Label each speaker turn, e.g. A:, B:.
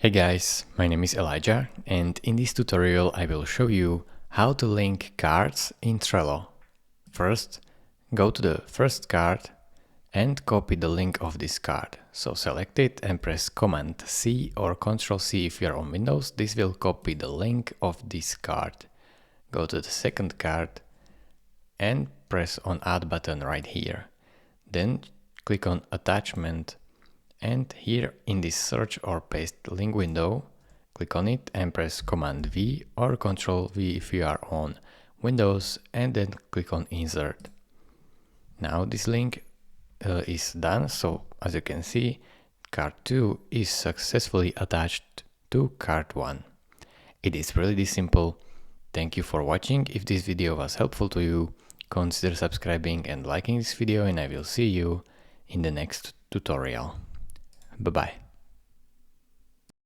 A: Hey guys, my name is Elijah, and in this tutorial I will show you how to link cards in Trello. First, go to the first card and copy the link of this card. So select it and press Command C or Ctrl C if you are on Windows. This will copy the link of this card. Go to the second card and press on Add button right here. Then click on Attachment. And here in this search or paste link window, click on it and press Command V or Ctrl V if you are on Windows, and then click on Insert. Now this link is done, so as you can see, card 2 is successfully attached to card 1. It is really this simple. Thank you for watching. If this video was helpful to you, consider subscribing and liking this video, and I will see you in the next tutorial. Bye-bye.